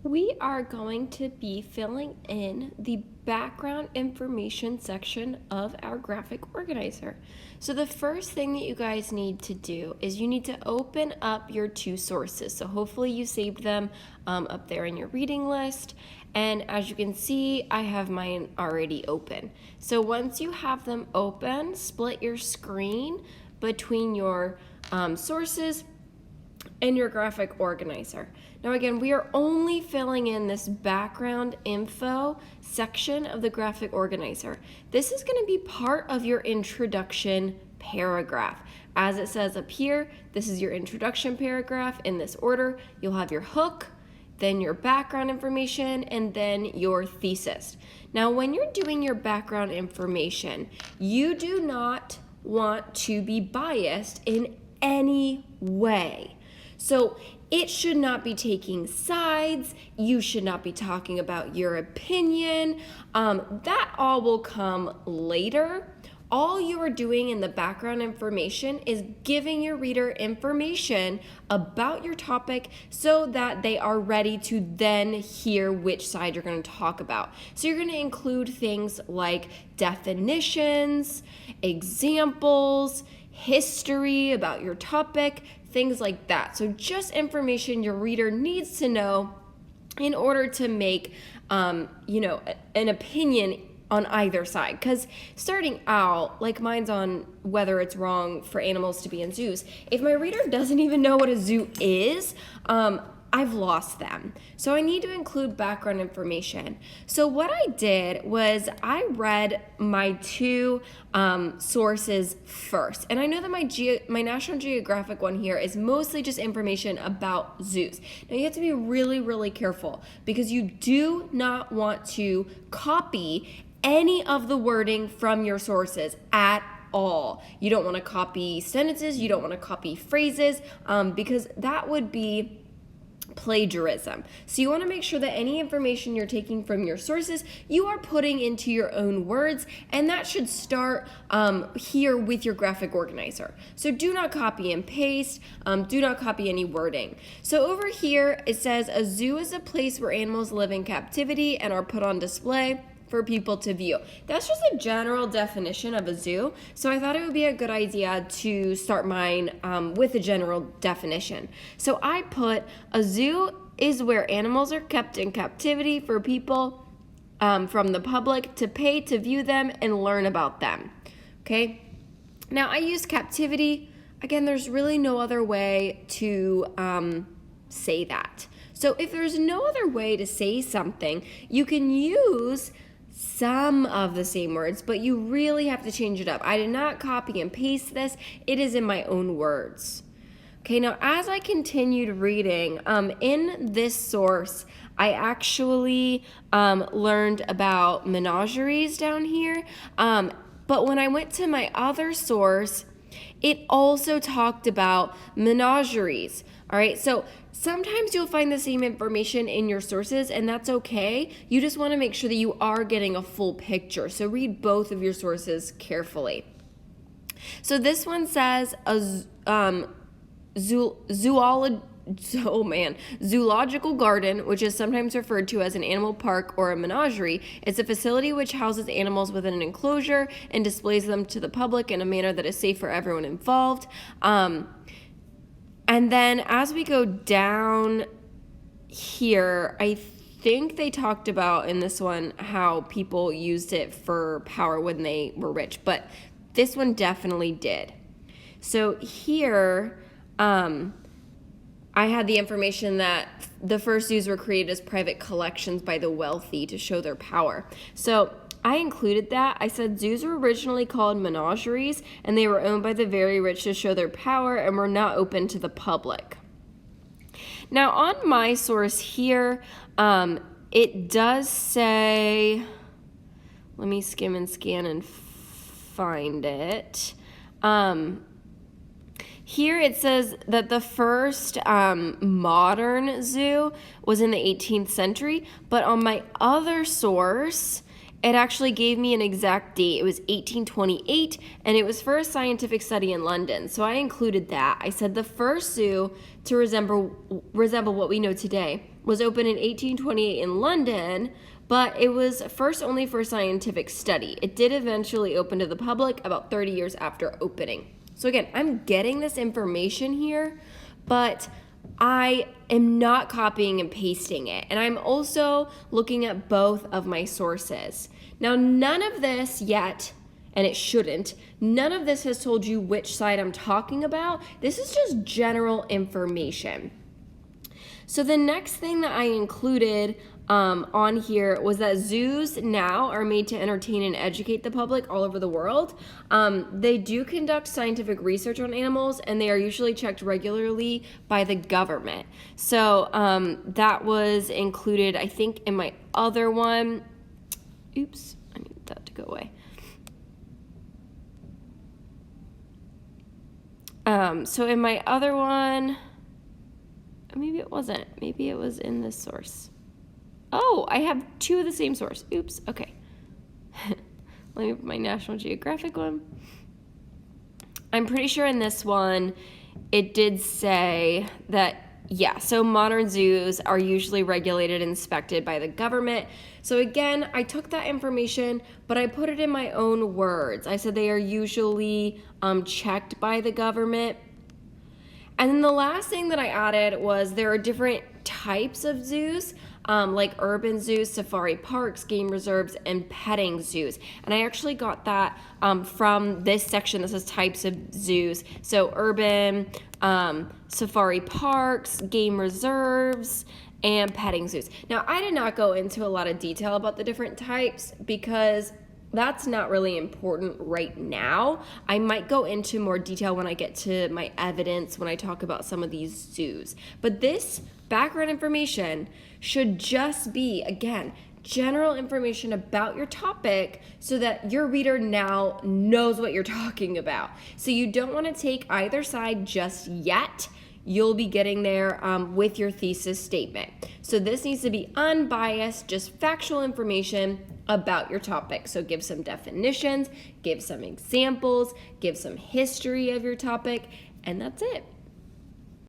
We are going to be filling in the background information section of our graphic organizer. So the first thing that you guys need to do is you need to open up your two sources. So hopefully you saved them up there in your reading list. And as you can see, I have mine already open. So once you have them open, split your screen between your sources and your graphic organizer. Now again, we are only filling in this background info section of the graphic organizer. This is going to be part of your introduction paragraph. As it says up here, this is your introduction paragraph in this order. You'll have your hook, then your background information, and then your thesis. Now when you're doing your background information, you do not want to be biased in any way. So it should not be taking sides. You should not be talking about your opinion. That all will come later. All you are doing in the background information is giving your reader information about your topic so that they are ready to then hear which side you're going to talk about. So you're going to include things like definitions, examples, history about your topic, things like that. So just information your reader needs to know in order to make, an opinion on either side. Because starting out, like mine's on whether it's wrong for animals to be in zoos, if my reader doesn't even know what a zoo is, I've lost them. So I need to include background information. So what I did was I read my two sources first. And I know that my National Geographic one here is mostly just information about zoos. Now you have to be really, really careful because you do not want to copy any of the wording from your sources at all. You don't want to copy sentences, you don't want to copy phrases, because that would be plagiarism. So you want to make sure that any information you're taking from your sources, you are putting into your own words, and that should start here with your graphic organizer. So do not copy and paste, do not copy any wording. So over here, it says a zoo is a place where animals live in captivity and are put on display for people to view. That's just a general definition of a zoo. So I thought it would be a good idea to start mine with a general definition. So I put a zoo is where animals are kept in captivity for people from the public to pay to view them and learn about them. Okay. Now I use captivity. Again, there's really no other way to say that. So if there's no other way to say something, you can use some of the same words, but you really have to change it up. I did not copy and paste this. It is in my own words. Okay, now as I continued reading, in this source, I actually learned about menageries down here. But when I went to my other source, it also talked about menageries. All right, so sometimes you'll find the same information in your sources, and that's okay. You just want to make sure that you are getting a full picture. So read both of your sources carefully. So this one says zoological garden, which is sometimes referred to as an animal park or a menagerie, is a facility which houses animals within an enclosure and displays them to the public in a manner that is safe for everyone involved. And then as we go down here, I think they talked about in this one how people used it for power when they were rich, but this one definitely did. So here, I had the information that the first zoos were created as private collections by the wealthy to show their power. So I included that. I said zoos were originally called menageries, and they were owned by the very rich to show their power and were not open to the public. Now on my source here, it does say, let me skim and scan and find it. Here it says that the first modern zoo was in the 18th century, but on my other source, It actually gave me an exact date. It was 1828, and it was for a scientific study in London. So I included that. I said the first zoo to resemble what we know today was opened in 1828 in London, but it was first only for scientific study. It did eventually open to the public about 30 years after opening. So again, I'm getting this information here, but I am not copying and pasting it. And I'm also looking at both of my sources. Now, none of this yet, and it shouldn't, none of this has told you which side I'm talking about. This is just general information. So the next thing that I included on here was that zoos now are made to entertain and educate the public all over the world. They do conduct scientific research on animals, and they are usually checked regularly by the government. So that was included, I think, in my other one. Oops, I need that to go away. So in my other one, maybe it wasn't. Maybe it was in this source. Oh, I have two of the same source. Oops, okay. Let me put my National Geographic one. I'm pretty sure in this one, it did say that, yeah, so modern zoos are usually regulated and inspected by the government. So again, I took that information, but I put it in my own words. I said they are usually checked by the government. And then the last thing that I added was there are different types of zoos, like urban zoos, safari parks, game reserves, and petting zoos. And I actually got that from this section that says types of zoos. So urban, safari parks, game reserves, and petting zoos. Now, I did not go into a lot of detail about the different types because that's not really important right now. I might go into more detail when I get to my evidence, when I talk about some of these zoos. But this background information should just be, again, general information about your topic so that your reader now knows what you're talking about. So you don't want to take either side just yet. You'll be getting there with your thesis statement. So this needs to be unbiased, just factual information about your topic. So give some definitions, give some examples, give some history of your topic, and that's it.